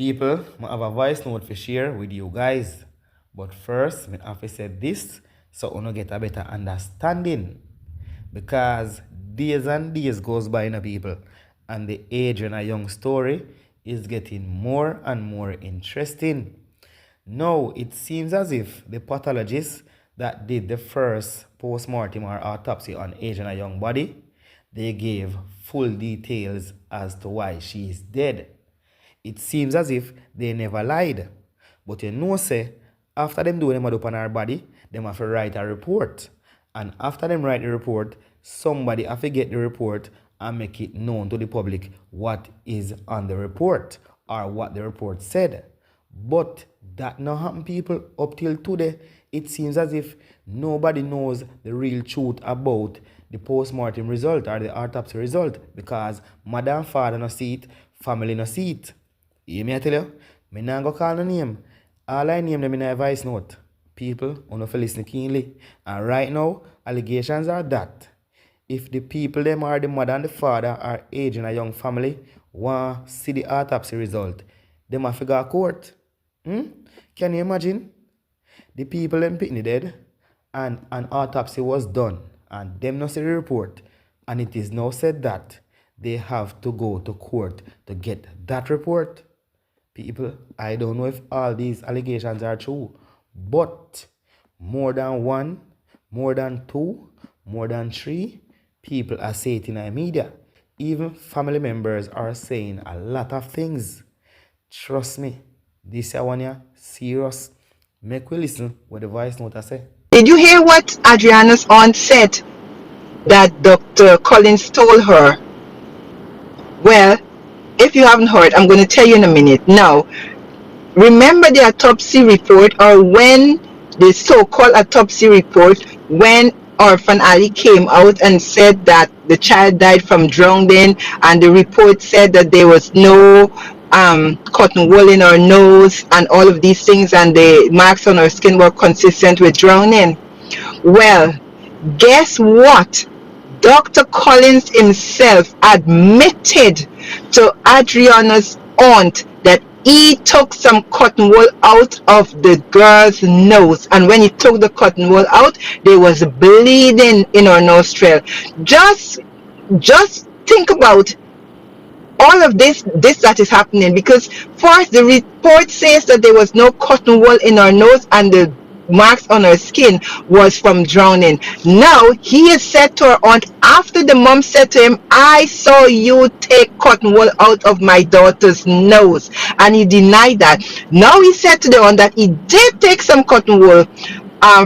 People, I have a voice note to share with you guys. But first, I have to say this so you get a better understanding. Because days and days goes by in people. And the Adriana Young story is getting more and more interesting. Now, it seems as if the pathologist that did the first post-mortem or autopsy on Adriana Young body, they gave full details as to why she is dead. It seems as if they never lied. But you know, say, after them do them up on her body, them have to write a report. And after them write the report, somebody have to get the report and make it known to the public what is on the report or what the report said. But that not happen, people, up till today. It seems as if nobody knows the real truth about the post-mortem result or the autopsy result because mother and father no see it, family no see it. You hear me I tell you? Me not go call no name. All I name them in a voice note. People, you have to listen keenly. And right now, allegations are that if the people them are the mother and the father are aging a young family want see the autopsy result, them have to go to court. Can you imagine? The people them picking dead and an autopsy was done and them not see the report and it is now said that they have to go to court to get that report. People, I don't know if all these allegations are true, but more than one, more than two, more than three people are saying it in the media. Even family members are saying a lot of things. Trust me, this one here, serious. Make we listen what the voice note I say. Did you hear what Adriana's aunt said that Dr. Collins told her? Well, if you haven't heard, I'm going to tell you in a minute. Now, remember the autopsy report, or when the so-called autopsy report, when Orphan Ali came out and said that the child died from drowning, and the report said that there was no cotton wool in her nose and all of these things, and the marks on her skin were consistent with drowning. Well, guess what? Dr. Collins himself admitted to Adriana's aunt that he took some cotton wool out of the girl's nose, and when he took the cotton wool out, there was bleeding in her nostril. Just think about all of this that is happening, because first the report says that there was no cotton wool in her nose and the marks on her skin was from drowning. Now he is said to her aunt, after the mom said to him, I saw you take cotton wool out of my daughter's nose, and he denied that. Now he said to the aunt that he did take some cotton wool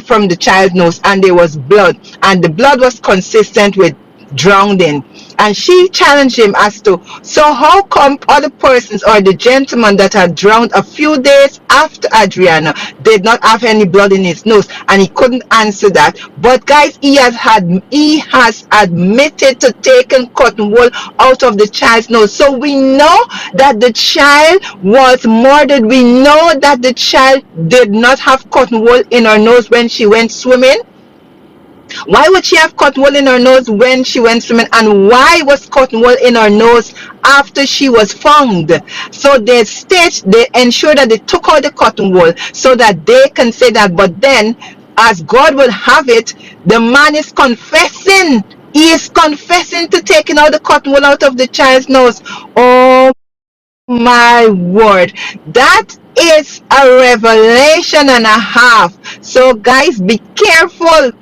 from the child's nose, and there was blood, and the blood was consistent with drowning. And she challenged him as to, so how come other persons or the gentleman that had drowned a few days after Adriana did not have any blood in his nose? And he couldn't answer that. But guys, he has admitted to taking cotton wool out of the child's nose. So we know that the child was murdered. We know that the child did not have cotton wool in her nose when she went swimming. Why would she have cotton wool in her nose when she went swimming? And why was cotton wool in her nose after she was found? So they ensure that they took out the cotton wool so that they can say that. But then, as God will have it, the man is confessing. He is confessing to taking out the cotton wool out of the child's nose. Oh my word. That is a revelation and a half. So guys, be careful.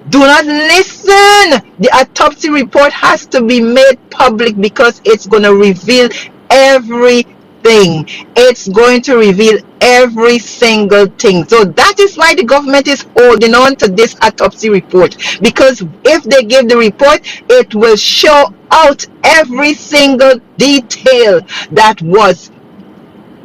Do not listen. The autopsy report has to be made public because it's going to reveal everything. It's going to reveal every single thing. So that is why the government is holding on to this autopsy report, because if they give the report, it will show out every single detail that was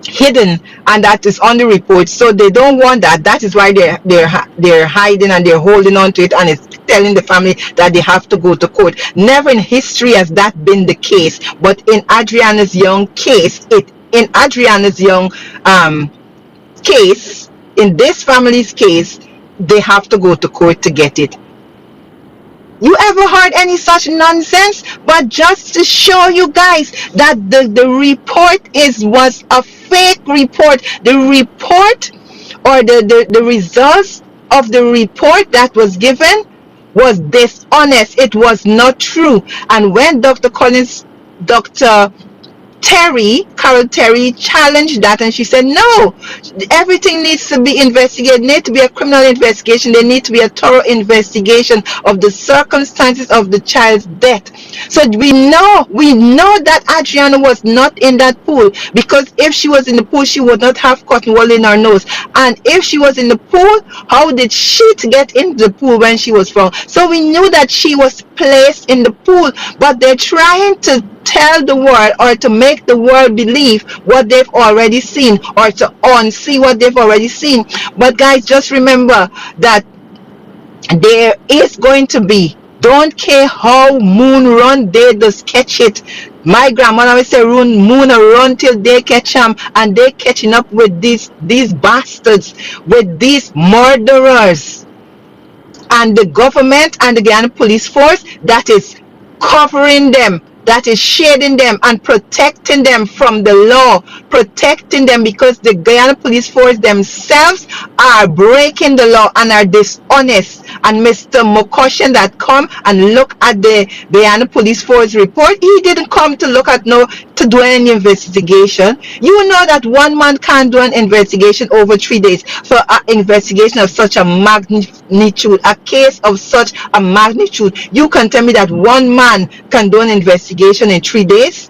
hidden and that is on the report. So they don't want that. That is why they're hiding and they're holding on to it, and it's telling the family that they have to go to court. Never in history has that been the case, but in Adriana's Young case, in this family's case, they have to go to court to get it. You ever heard any such nonsense? But just to show you guys that the report was a fake report. The report, or the results of the report that was given, was dishonest. It was not true. And when Dr. Carol Terry challenged that, and she said, no, everything needs to be investigated. There need to be a criminal investigation. There need to be a thorough investigation of the circumstances of the child's death. So we know that Adriana was not in that pool, because if she was in the pool, she would not have cotton wool in her nose. And if she was in the pool, how did she get into the pool when she was found? So we knew that she was placed in the pool, but they're trying to tell the world, or to make the world believe what they've already seen, or to unsee what they've already seen. But guys, just remember that there is going to be, don't care how moon run, they just catch it. My grandmother always say, moon a run till they catch them, and they catching up with these bastards, with these murderers. And the government and the Guyana police force that is covering them, that is shading them and protecting them from the law, protecting them, because the Guyana police force themselves are breaking the law and are dishonest. And Mr. Mokoshen that come and look at the Guyana police force report, he didn't come to look at to do any investigation. You know that one man can't do an investigation over 3 days. For an investigation of such a magnitude, a case of such a magnitude, you can tell me that one man can do an investigation in 3 days?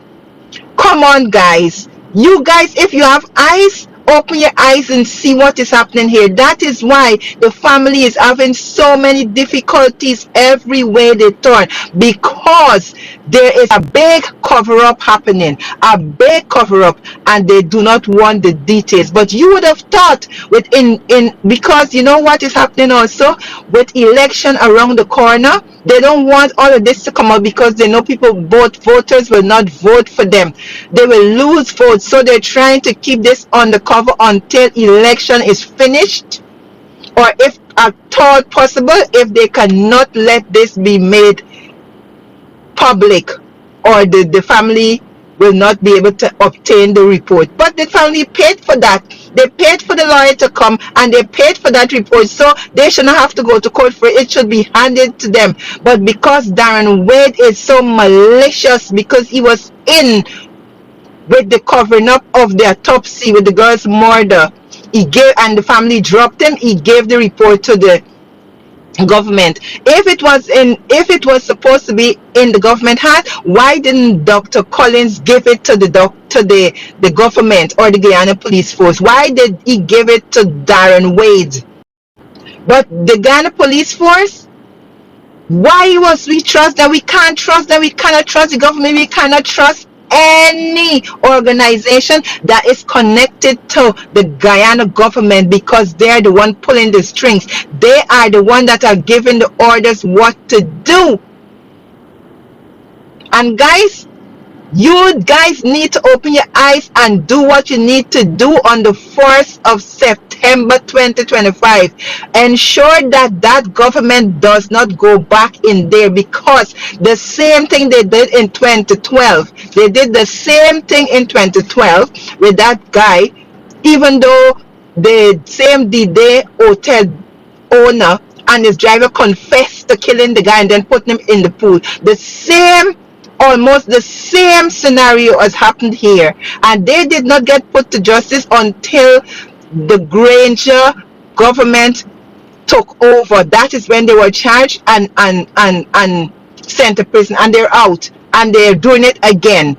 Come on, guys. You guys, if you have eyes, open your eyes and see what is happening here. That is why the family is having so many difficulties every way they turn, because there is a big cover-up happening, a big cover-up, and they do not want the details. But you would have thought because you know what is happening also with election around the corner, they don't want all of this to come out, because they know voters will not vote for them. They will lose votes. So they're trying to keep this undercover until election is finished, or if at all possible, if they cannot let this be made public, or the family will not be able to obtain the report. But the family paid for that. They paid for the lawyer to come, and they paid for that report, so they should not have to go to court for it. It should be handed to them. But because Darren Wade is so malicious, because he was in with the covering up of the autopsy with the girl's murder, and the family dropped him, he gave the report to the government. If it was supposed to be in the government hand, why didn't Dr. Collins give it to the government or the Guyana police force? Why did he give it to Darren Wade? But the Guyana police force, why was we trust that? We can't trust that. We cannot trust the government. We cannot trust any organization that is connected to the Guyana government, because they're the one pulling the strings. They are the one that are giving the orders what to do. And guys, you guys need to open your eyes and do what you need to do on the 1st of September 2025. Ensure that government does not go back in there, because the same thing they did in 2012. They did the same thing in 2012 with that guy, even though the same D-Day hotel owner and his driver confessed to killing the guy and then putting him in the pool. Almost the same scenario has happened here, and they did not get put to justice until the Granger government took over. That is when they were charged and sent to prison, and they're out, and they're doing it again.